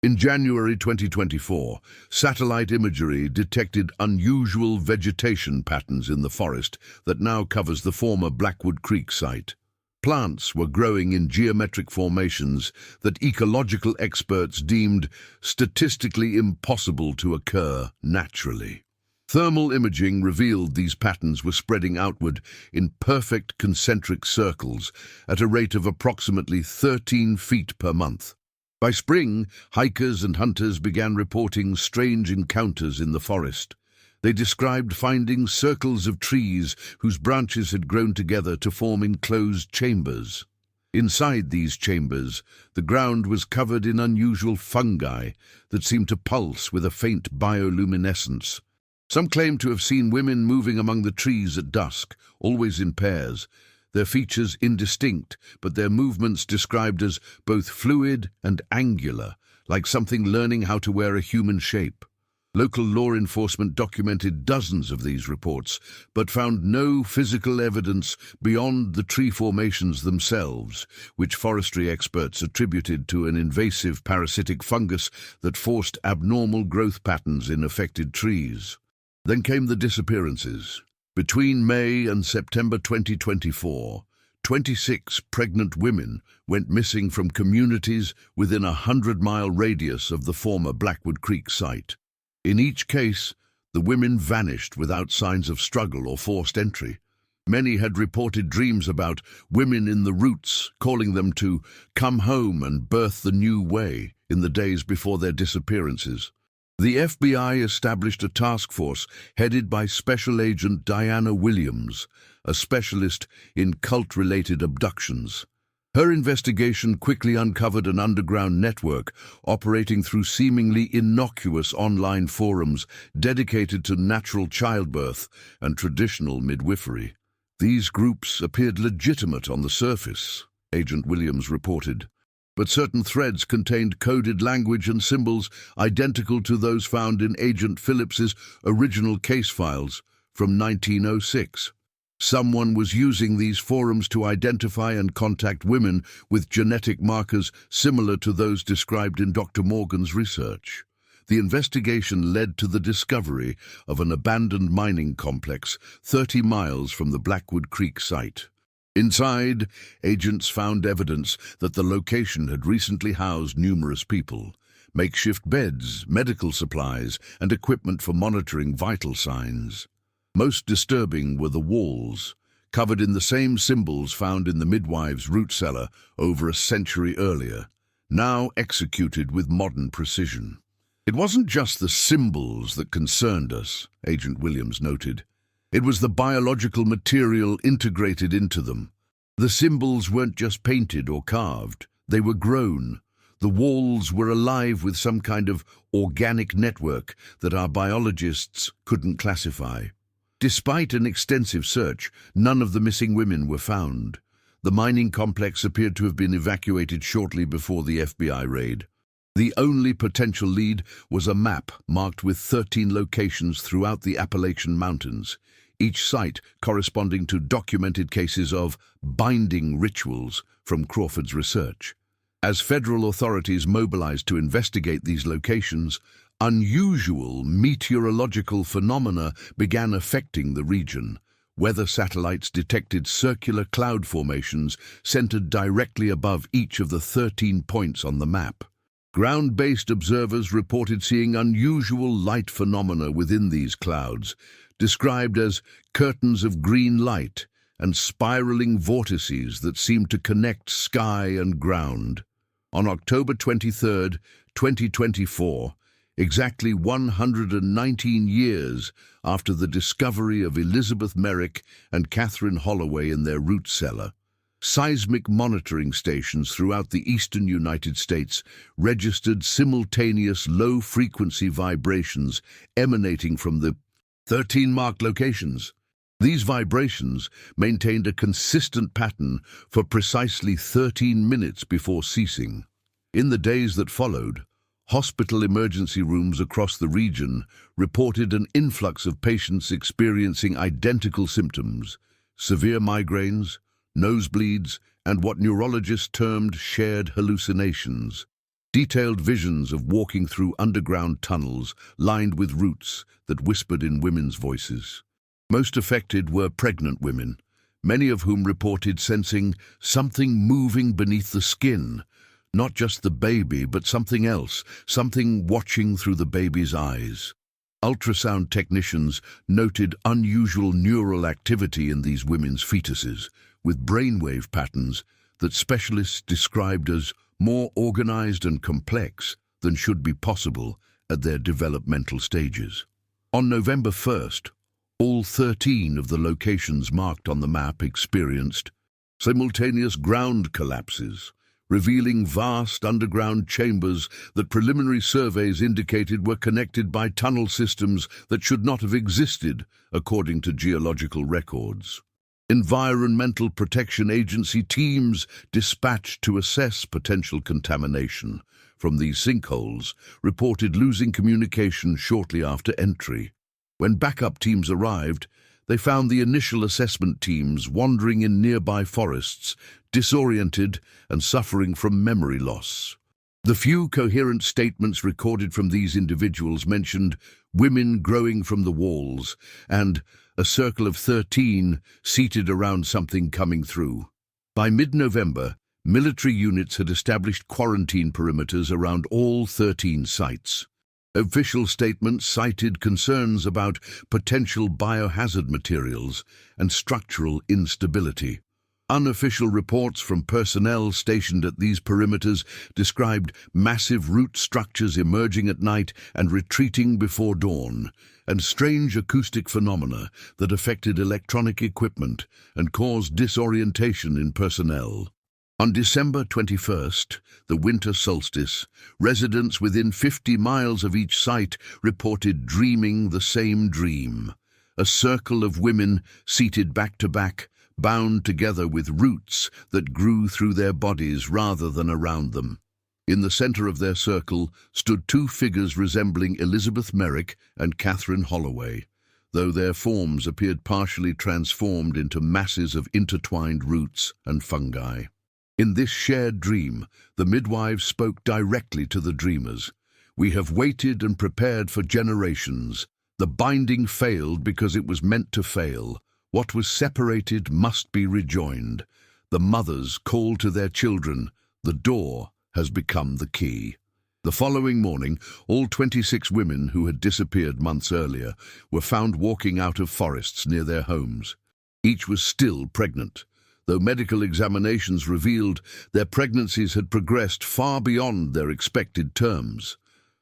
In January 2024, satellite imagery detected unusual vegetation patterns in the forest that now covers the former Blackwood Creek site. Plants were growing in geometric formations that ecological experts deemed statistically impossible to occur naturally. Thermal imaging revealed these patterns were spreading outward in perfect concentric circles at a rate of approximately 13 feet per month. By spring, hikers and hunters began reporting strange encounters in the forest. They described finding circles of trees whose branches had grown together to form enclosed chambers. Inside these chambers, the ground was covered in unusual fungi that seemed to pulse with a faint bioluminescence. Some claimed to have seen women moving among the trees at dusk, always in pairs, their features indistinct, but their movements described as both fluid and angular, like something learning how to wear a human shape. Local law enforcement documented dozens of these reports, but found no physical evidence beyond the tree formations themselves, which forestry experts attributed to an invasive parasitic fungus that forced abnormal growth patterns in affected trees. Then came the disappearances. Between May and September 2024, 26 pregnant women went missing from communities within a 100-mile radius of the former Blackwood Creek site. In each case, the women vanished without signs of struggle or forced entry. Many had reported dreams about women in the roots, calling them to come home and birth the new way in the days before their disappearances. The FBI established a task force headed by Special Agent Diana Williams, a specialist in cult-related abductions. Her investigation quickly uncovered an underground network operating through seemingly innocuous online forums dedicated to natural childbirth and traditional midwifery. These groups appeared legitimate on the surface, Agent Williams reported, but certain threads contained coded language and symbols identical to those found in Agent Phillips's original case files from 1906. Someone was using these forums to identify and contact women with genetic markers similar to those described in Dr. Morgan's research. The investigation led to the discovery of an abandoned mining complex 30 miles from the Blackwood Creek site. Inside, agents found evidence that the location had recently housed numerous people, makeshift beds, medical supplies, and equipment for monitoring vital signs. Most disturbing were the walls, covered in the same symbols found in the Midwives' root cellar over a century earlier, now executed with modern precision. It wasn't just the symbols that concerned us, Agent Williams noted. It was the biological material integrated into them. The symbols weren't just painted or carved, they were grown. The walls were alive with some kind of organic network that our biologists couldn't classify. Despite an extensive search, none of the missing women were found. The mining complex appeared to have been evacuated shortly before the FBI raid. The only potential lead was a map marked with 13 locations throughout the Appalachian Mountains, each site corresponding to documented cases of binding rituals from Crawford's research. As federal authorities mobilized to investigate these locations, unusual meteorological phenomena began affecting the region. Weather satellites detected circular cloud formations centered directly above each of the 13 points on the map. Ground-based observers reported seeing unusual light phenomena within these clouds, described as curtains of green light and spiraling vortices that seemed to connect sky and ground. On October 23, 2024, exactly 119 years after the discovery of Elizabeth Merrick and Catherine Holloway in their root cellar, seismic monitoring stations throughout the eastern United States registered simultaneous low-frequency vibrations emanating from the 13 marked locations. These vibrations maintained a consistent pattern for precisely 13 minutes before ceasing. In the days that followed, hospital emergency rooms across the region reported an influx of patients experiencing identical symptoms: severe migraines, nosebleeds, and what neurologists termed shared hallucinations. Detailed visions of walking through underground tunnels lined with roots that whispered in women's voices. Most affected were pregnant women, many of whom reported sensing something moving beneath the skin. Not just the baby, but something else, something watching through the baby's eyes. Ultrasound technicians noted unusual neural activity in these women's fetuses, with brainwave patterns that specialists described as more organized and complex than should be possible at their developmental stages. On November 1st, all 13 of the locations marked on the map experienced simultaneous ground collapses, revealing vast underground chambers that preliminary surveys indicated were connected by tunnel systems that should not have existed, according to geological records. Environmental Protection Agency teams dispatched to assess potential contamination from these sinkholes reported losing communication shortly after entry. When backup teams arrived, they found the initial assessment teams wandering in nearby forests, disoriented and suffering from memory loss. The few coherent statements recorded from these individuals mentioned women growing from the walls and a circle of 13 seated around something coming through. By mid-November, military units had established quarantine perimeters around all 13 sites. Official statements cited concerns about potential biohazard materials and structural instability. Unofficial reports from personnel stationed at these perimeters described massive root structures emerging at night and retreating before dawn, and strange acoustic phenomena that affected electronic equipment and caused disorientation in personnel. On December 21st, the winter solstice, residents within 50 miles of each site reported dreaming the same dream. A circle of women seated back to back, bound together with roots that grew through their bodies rather than around them. In the center of their circle stood two figures resembling Elizabeth Merrick and Catherine Holloway, though their forms appeared partially transformed into masses of intertwined roots and fungi. In this shared dream, the midwives spoke directly to the dreamers. "We have waited and prepared for generations. The binding failed because it was meant to fail. What was separated must be rejoined. The mothers call to their children. The door has become the key." The following morning, all 26 women who had disappeared months earlier were found walking out of forests near their homes. Each was still pregnant, though medical examinations revealed their pregnancies had progressed far beyond their expected terms.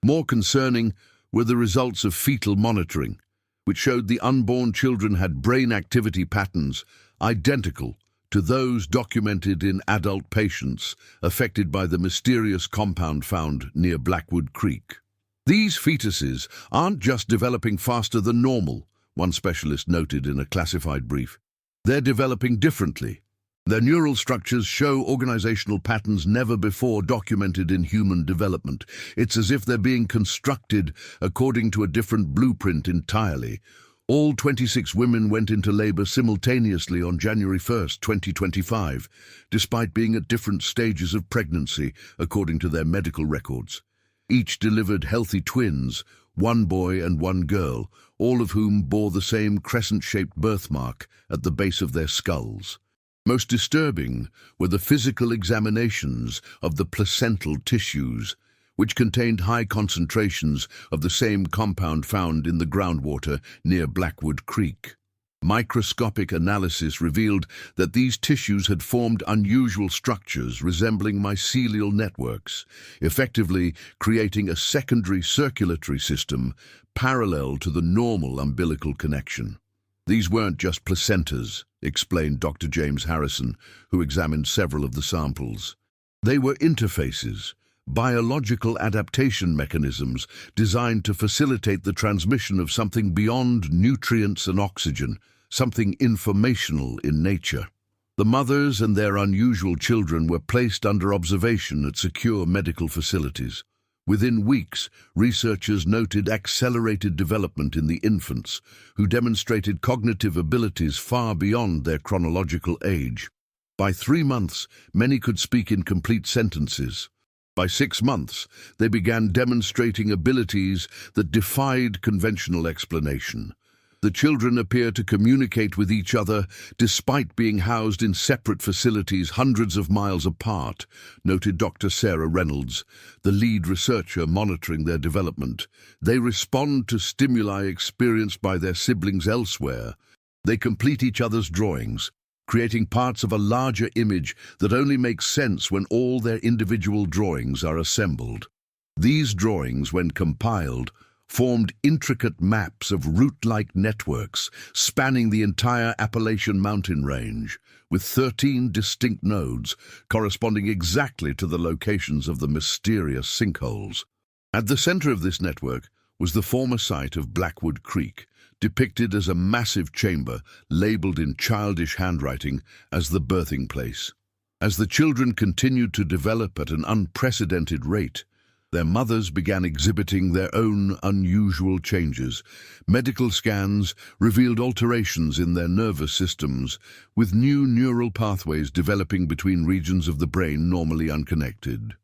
More concerning were the results of fetal monitoring, which showed the unborn children had brain activity patterns identical to those documented in adult patients affected by the mysterious compound found near Blackwood Creek. "These fetuses aren't just developing faster than normal," one specialist noted in a classified brief. "They're developing differently. Their neural structures show organizational patterns never before documented in human development. It's as if they're being constructed according to a different blueprint entirely." All 26 women went into labor simultaneously on January 1st, 2025, despite being at different stages of pregnancy, according to their medical records. Each delivered healthy twins, one boy and one girl, all of whom bore the same crescent-shaped birthmark at the base of their skulls. Most disturbing were the physical examinations of the placental tissues, which contained high concentrations of the same compound found in the groundwater near Blackwood Creek. Microscopic analysis revealed that these tissues had formed unusual structures resembling mycelial networks, effectively creating a secondary circulatory system parallel to the normal umbilical connection. "These weren't just placentas," explained Dr. James Harrison, who examined several of the samples. "They were interfaces, biological adaptation mechanisms designed to facilitate the transmission of something beyond nutrients and oxygen, something informational in nature." The mothers and their unusual children were placed under observation at secure medical facilities. Within weeks, researchers noted accelerated development in the infants, who demonstrated cognitive abilities far beyond their chronological age. By 3 months, many could speak in complete sentences. By 6 months, they began demonstrating abilities that defied conventional explanation. The children appear to communicate with each other despite being housed in separate facilities hundreds of miles apart, noted Dr. Sarah Reynolds, the lead researcher monitoring their development. They respond to stimuli experienced by their siblings elsewhere. They complete each other's drawings, creating parts of a larger image that only makes sense when all their individual drawings are assembled. These drawings, when compiled, formed intricate maps of route-like networks spanning the entire Appalachian mountain range, with 13 distinct nodes corresponding exactly to the locations of the mysterious sinkholes. At the center of this network was the former site of Blackwood Creek, depicted as a massive chamber labeled in childish handwriting as the birthing place. As the children continued to develop at an unprecedented rate, their mothers began exhibiting their own unusual changes. Medical scans revealed alterations in their nervous systems, with new neural pathways developing between regions of the brain normally unconnected.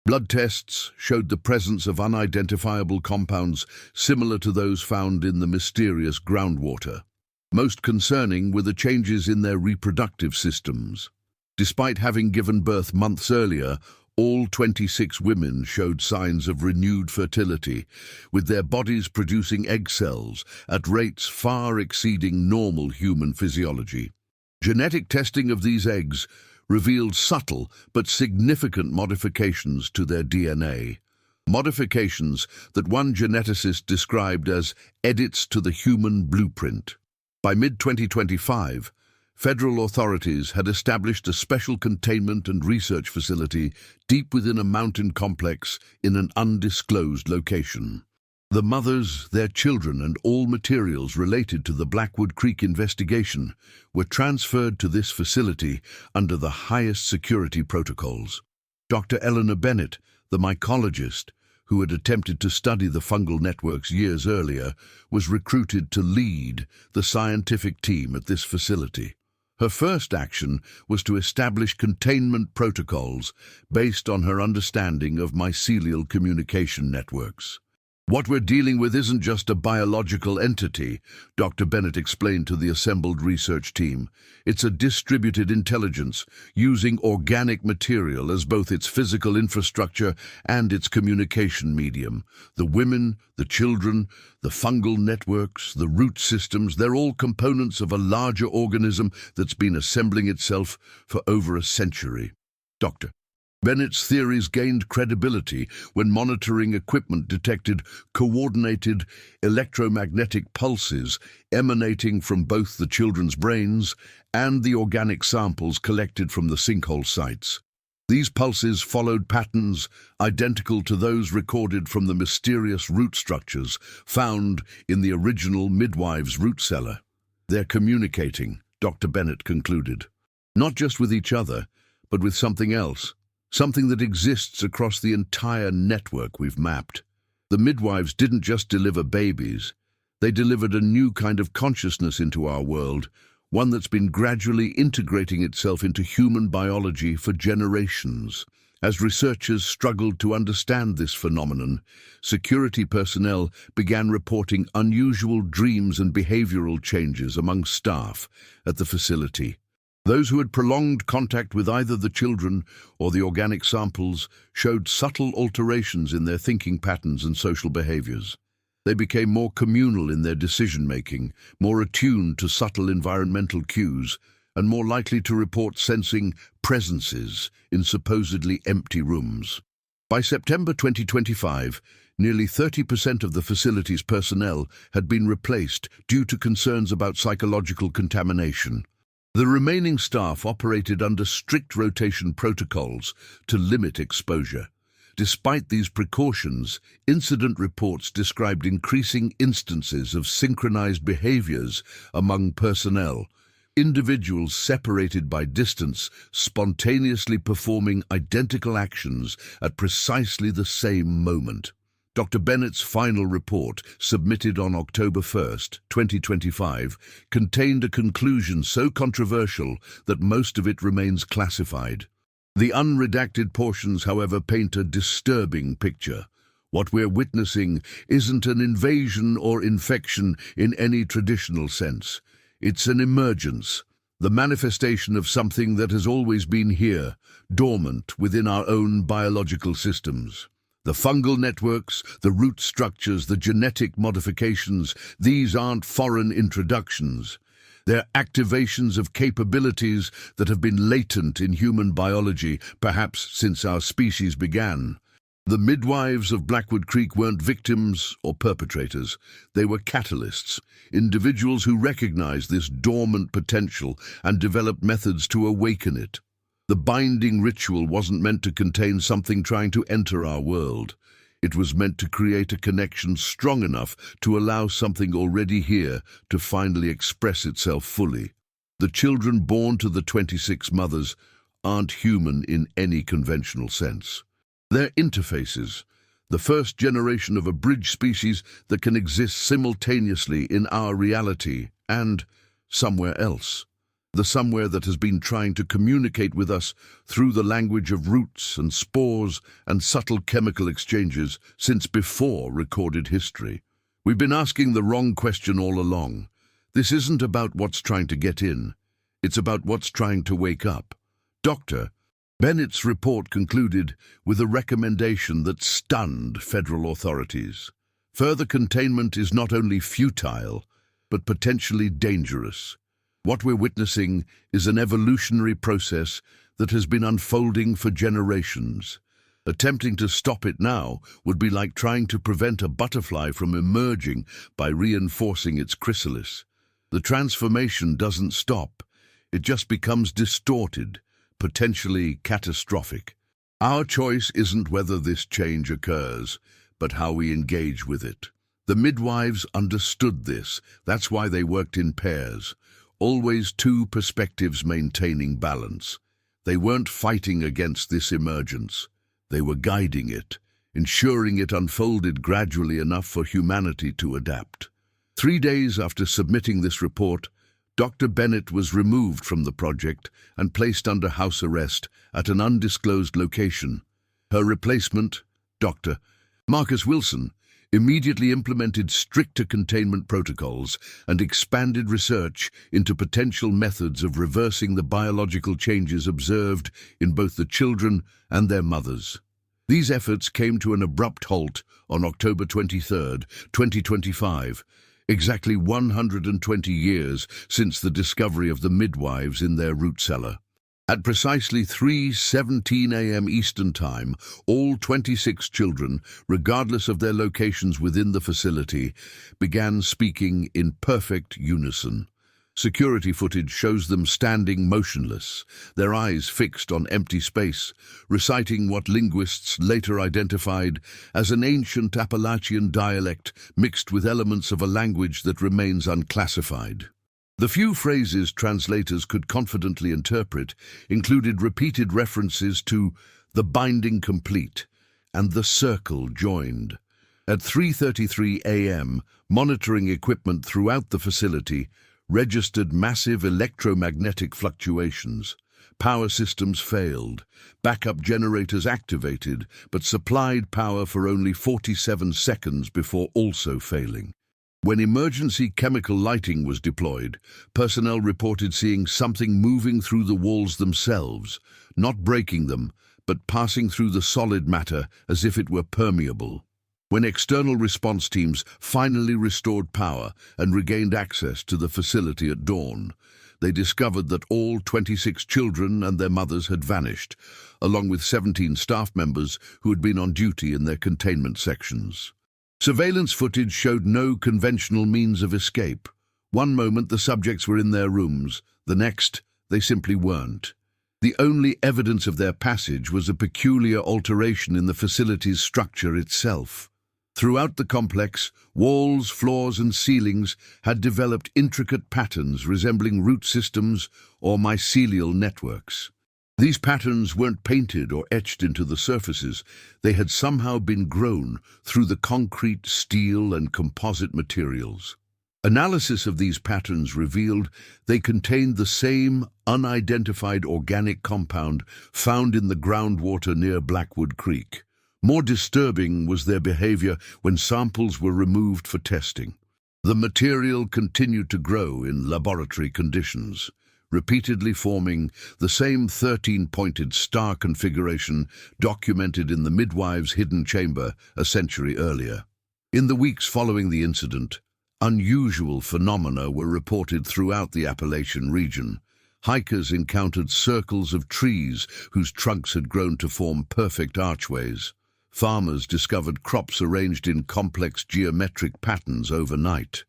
Blood tests showed the presence of unidentifiable compounds similar to those found in the mysterious groundwater. Most concerning were the changes in their reproductive systems. Despite having given birth months earlier, all 26 women showed signs of renewed fertility, with their bodies producing egg cells at rates far exceeding normal human physiology. Genetic testing of these eggs revealed subtle but significant modifications to their DNA. Modifications that one geneticist described as edits to the human blueprint. By mid-2025, federal authorities had established a special containment and research facility deep within a mountain complex in an undisclosed location. The mothers, their children, and all materials related to the Blackwood Creek investigation were transferred to this facility under the highest security protocols. Dr. Eleanor Bennett, the mycologist, who had attempted to study the fungal networks years earlier, was recruited to lead the scientific team at this facility. Her first action was to establish containment protocols based on her understanding of mycelial communication networks. "What we're dealing with isn't just a biological entity," Dr. Bennett explained to the assembled research team. "It's a distributed intelligence, using organic material as both its physical infrastructure and its communication medium. The women, the children, the fungal networks, the root systems, they're all components of a larger organism that's been assembling itself for over a century." Dr. Bennett's theories gained credibility when monitoring equipment detected coordinated electromagnetic pulses emanating from both the children's brains and the organic samples collected from the sinkhole sites. These pulses followed patterns identical to those recorded from the mysterious root structures found in the original Midwives root cellar. "They're communicating," Dr. Bennett concluded. "Not just with each other, but with something else. Something that exists across the entire network we've mapped." The midwives didn't just deliver babies. They delivered a new kind of consciousness into our world, one that's been gradually integrating itself into human biology for generations. As researchers struggled to understand this phenomenon, security personnel began reporting unusual dreams and behavioral changes among staff at the facility. Those who had prolonged contact with either the children or the organic samples showed subtle alterations in their thinking patterns and social behaviors. They became more communal in their decision-making, more attuned to subtle environmental cues, and more likely to report sensing presences in supposedly empty rooms. By September 2025, nearly 30% of the facility's personnel had been replaced due to concerns about psychological contamination. The remaining staff operated under strict rotation protocols to limit exposure. Despite these precautions, incident reports described increasing instances of synchronized behaviors among personnel, individuals separated by distance spontaneously performing identical actions at precisely the same moment. Dr. Bennett's final report, submitted on October 1st, 2025, contained a conclusion so controversial that most of it remains classified. The unredacted portions, however, paint a disturbing picture. What we're witnessing isn't an invasion or infection in any traditional sense. It's an emergence, the manifestation of something that has always been here, dormant within our own biological systems. The fungal networks, the root structures, the genetic modifications, these aren't foreign introductions. They're activations of capabilities that have been latent in human biology, perhaps since our species began. The midwives of Blackwood Creek weren't victims or perpetrators. They were catalysts, individuals who recognized this dormant potential and developed methods to awaken it. The binding ritual wasn't meant to contain something trying to enter our world. It was meant to create a connection strong enough to allow something already here to finally express itself fully. The children born to the 26 mothers aren't human in any conventional sense. They're interfaces, the first generation of a bridge species that can exist simultaneously in our reality and somewhere else. The somewhere that has been trying to communicate with us through the language of roots and spores and subtle chemical exchanges since before recorded history. We've been asking the wrong question all along. This isn't about what's trying to get in. It's about what's trying to wake up. Dr. Bennett's report concluded with a recommendation that stunned federal authorities. Further containment is not only futile, but potentially dangerous. What we're witnessing is an evolutionary process that has been unfolding for generations. Attempting to stop it now would be like trying to prevent a butterfly from emerging by reinforcing its chrysalis. The transformation doesn't stop. It just becomes distorted, potentially catastrophic. Our choice isn't whether this change occurs, but how we engage with it. The midwives understood this. That's why they worked in pairs. Always two perspectives maintaining balance. They weren't fighting against this emergence. They were guiding it, ensuring it unfolded gradually enough for humanity to adapt. 3 days after submitting this report, Dr. Bennett was removed from the project and placed under house arrest at an undisclosed location. Her replacement, Dr. Marcus Wilson, immediately implemented stricter containment protocols and expanded research into potential methods of reversing the biological changes observed in both the children and their mothers. These efforts came to an abrupt halt on October 23, 2025, exactly 120 years since the discovery of the midwives in their root cellar. At precisely 3:17 a.m. Eastern Time, all 26 children, regardless of their locations within the facility, began speaking in perfect unison. Security footage shows them standing motionless, their eyes fixed on empty space, reciting what linguists later identified as an ancient Appalachian dialect mixed with elements of a language that remains unclassified. The few phrases translators could confidently interpret included repeated references to the binding complete and the circle joined. At 3:33 a.m., monitoring equipment throughout the facility registered massive electromagnetic fluctuations. Power systems failed. Backup generators activated, but supplied power for only 47 seconds before also failing. When emergency chemical lighting was deployed, personnel reported seeing something moving through the walls themselves, not breaking them, but passing through the solid matter as if it were permeable. When external response teams finally restored power and regained access to the facility at dawn, they discovered that all 26 children and their mothers had vanished, along with 17 staff members who had been on duty in their containment sections. Surveillance footage showed no conventional means of escape. One moment the subjects were in their rooms, the next they simply weren't. The only evidence of their passage was a peculiar alteration in the facility's structure itself. Throughout the complex, walls, floors and ceilings had developed intricate patterns resembling root systems or mycelial networks. These patterns weren't painted or etched into the surfaces. They had somehow been grown through the concrete, steel, and composite materials. Analysis of these patterns revealed they contained the same unidentified organic compound found in the groundwater near Blackwood Creek. More disturbing was their behavior when samples were removed for testing. The material continued to grow in laboratory conditions, repeatedly forming the same 13-pointed star configuration documented in the Midwives' hidden chamber a century earlier. In the weeks following the incident, unusual phenomena were reported throughout the Appalachian region. Hikers encountered circles of trees whose trunks had grown to form perfect archways. Farmers discovered crops arranged in complex geometric patterns overnight.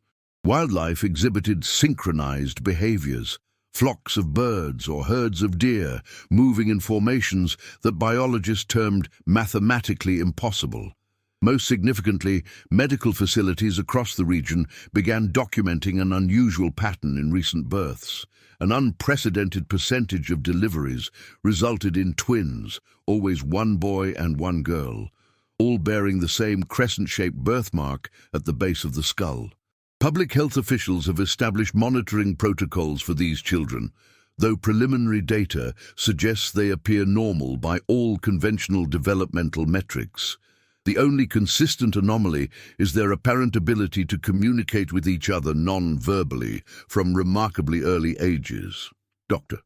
Wildlife exhibited synchronized behaviors, flocks of birds or herds of deer moving in formations that biologists termed mathematically impossible. Most significantly, medical facilities across the region began documenting an unusual pattern in recent births. An unprecedented percentage of deliveries resulted in twins, always one boy and one girl, all bearing the same crescent-shaped birthmark at the base of the skull. Public health officials have established monitoring protocols for these children, though preliminary data suggests they appear normal by all conventional developmental metrics. The only consistent anomaly is their apparent ability to communicate with each other non-verbally from remarkably early ages. Dr.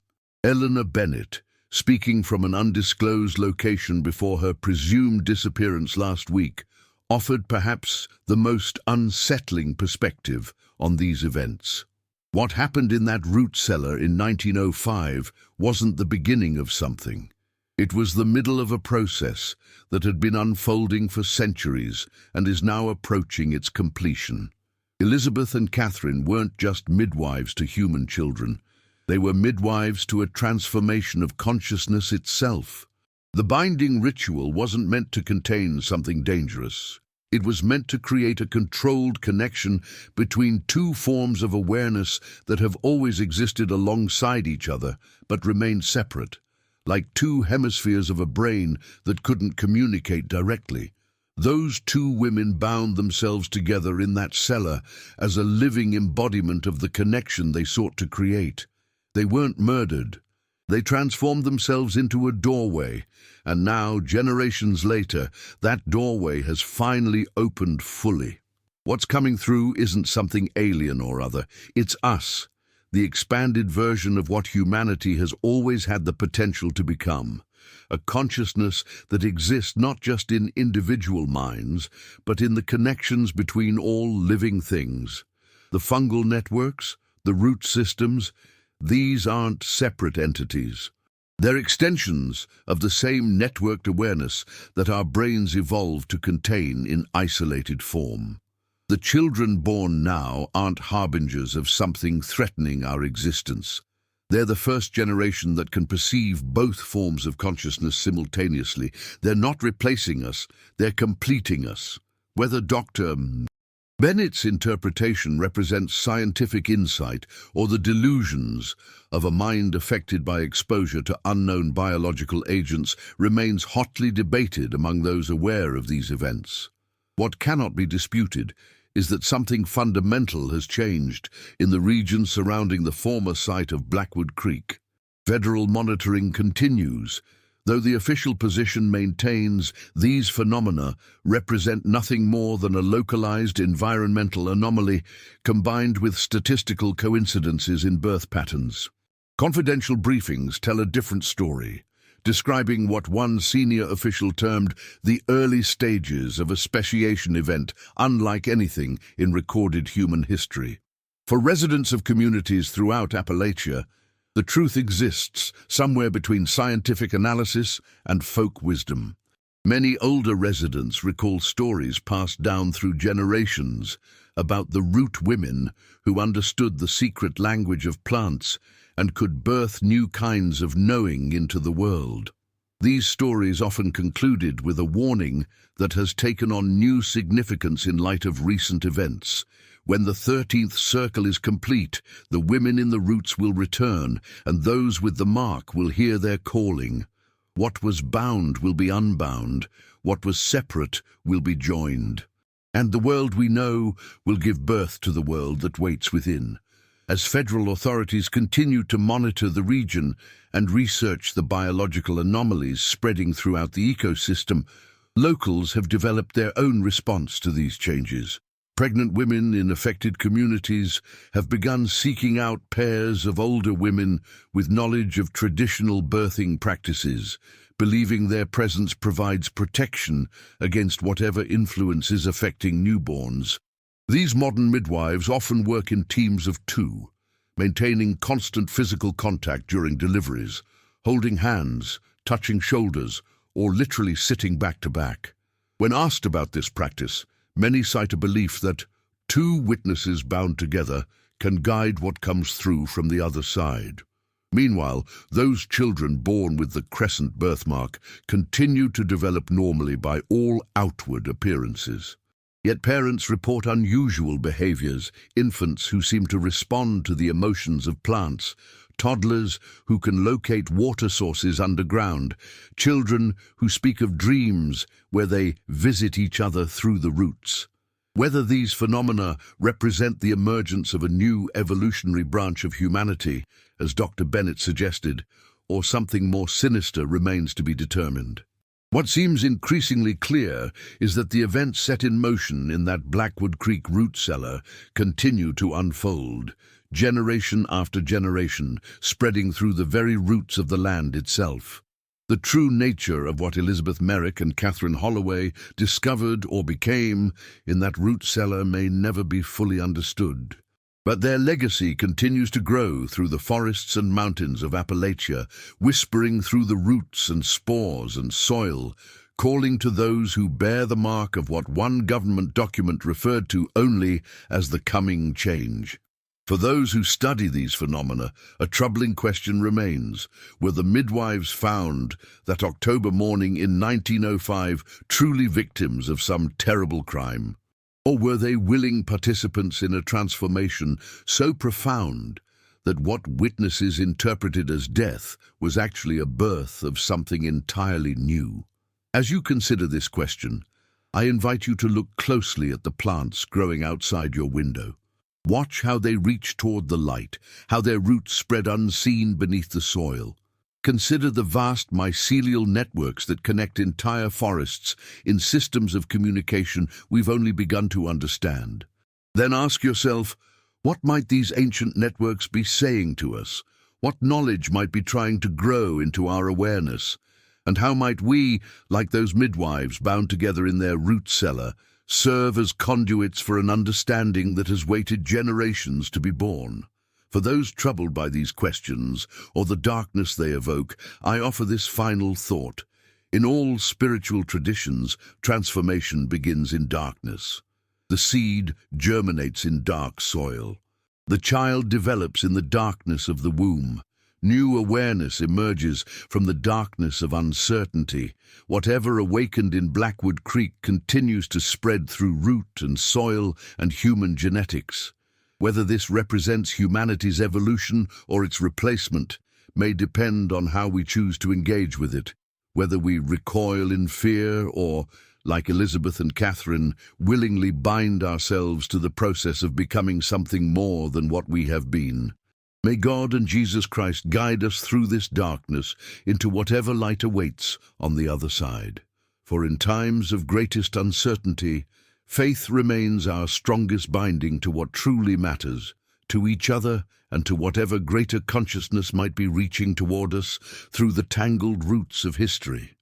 Eleanor Bennett, speaking from an undisclosed location before her presumed disappearance last week, offered perhaps the most unsettling perspective on these events. What happened in that root cellar in 1905 wasn't the beginning of something. It was the middle of a process that had been unfolding for centuries and is now approaching its completion. Elizabeth and Catherine weren't just midwives to human children. They were midwives to a transformation of consciousness itself. The binding ritual wasn't meant to contain something dangerous. It was meant to create a controlled connection between two forms of awareness that have always existed alongside each other but remained separate, like two hemispheres of a brain that couldn't communicate directly. Those two women bound themselves together in that cellar as a living embodiment of the connection they sought to create. They weren't murdered. They transformed themselves into a doorway, and now, generations later, that doorway has finally opened fully. What's coming through isn't something alien or other. It's us, the expanded version of what humanity has always had the potential to become. A consciousness that exists not just in individual minds, but in the connections between all living things. The fungal networks, the root systems, these aren't separate entities. They're extensions of the same networked awareness that our brains evolved to contain in isolated form. The children born now aren't harbingers of something threatening our existence. They're the first generation that can perceive both forms of consciousness simultaneously. They're not replacing us, they're completing us. Whether Dr. Bennett's interpretation represents scientific insight or the delusions of a mind affected by exposure to unknown biological agents remains hotly debated among those aware of these events. What cannot be disputed is that something fundamental has changed in the region surrounding the former site of Blackwood Creek. Federal monitoring continues, though the official position maintains these phenomena represent nothing more than a localized environmental anomaly combined with statistical coincidences in birth patterns. Confidential briefings tell a different story, describing what one senior official termed the early stages of a speciation event unlike anything in recorded human history. For residents of communities throughout Appalachia, the truth exists somewhere between scientific analysis and folk wisdom. Many older residents recall stories passed down through generations about the root women who understood the secret language of plants and could birth new kinds of knowing into the world. These stories often concluded with a warning that has taken on new significance in light of recent events. When the 13th circle is complete, the women in the roots will return, and those with the mark will hear their calling. What was bound will be unbound, what was separate will be joined. And the world we know will give birth to the world that waits within. As federal authorities continue to monitor the region and research the biological anomalies spreading throughout the ecosystem, Locals have developed their own response to these changes. Pregnant women in affected communities have begun seeking out pairs of older women with knowledge of traditional birthing practices, believing their presence provides protection against whatever influence is affecting newborns. These modern midwives often work in teams of two, maintaining constant physical contact during deliveries, holding hands, touching shoulders, or literally sitting back to back. When asked about this practice, many cite a belief that two witnesses bound together can guide what comes through from the other side. Meanwhile, those children born with the crescent birthmark continue to develop normally by all outward appearances. Yet parents report unusual behaviors, infants who seem to respond to the emotions of plants, toddlers who can locate water sources underground, children who speak of dreams where they visit each other through the roots. Whether these phenomena represent the emergence of a new evolutionary branch of humanity, as Dr. Bennett suggested, or something more sinister remains to be determined. What seems increasingly clear is that the events set in motion in that Blackwood Creek root cellar continue to unfold, generation after generation, spreading through the very roots of the land itself. The true nature of what Elizabeth Merrick and Catherine Holloway discovered or became in that root cellar may never be fully understood. But their legacy continues to grow through the forests and mountains of Appalachia, whispering through the roots and spores and soil, calling to those who bear the mark of what one government document referred to only as the coming change. For those who study these phenomena, a troubling question remains. Were the midwives found that October morning in 1905 truly victims of some terrible crime? Or were they willing participants in a transformation so profound that what witnesses interpreted as death was actually a birth of something entirely new? As you consider this question, I invite you to look closely at the plants growing outside your window. Watch how they reach toward the light, how their roots spread unseen beneath the soil. Consider the vast mycelial networks that connect entire forests in systems of communication we've only begun to understand. Then ask yourself, what might these ancient networks be saying to us? What knowledge might be trying to grow into our awareness? And how might we, like those midwives bound together in their root cellar, serve as conduits for an understanding that has waited generations to be born? For those troubled by these questions, or the darkness they evoke, I offer this final thought. In all spiritual traditions, transformation begins in darkness. The seed germinates in dark soil. The child develops in the darkness of the womb. New awareness emerges from the darkness of uncertainty. Whatever awakened in Blackwood Creek continues to spread through root and soil and human genetics. Whether this represents humanity's evolution or its replacement may depend on how we choose to engage with it, whether we recoil in fear or, like Elizabeth and Catherine, willingly bind ourselves to the process of becoming something more than what we have been. May God and Jesus Christ guide us through this darkness into whatever light awaits on the other side. For in times of greatest uncertainty, faith remains our strongest binding to what truly matters, to each other and to whatever greater consciousness might be reaching toward us through the tangled roots of history.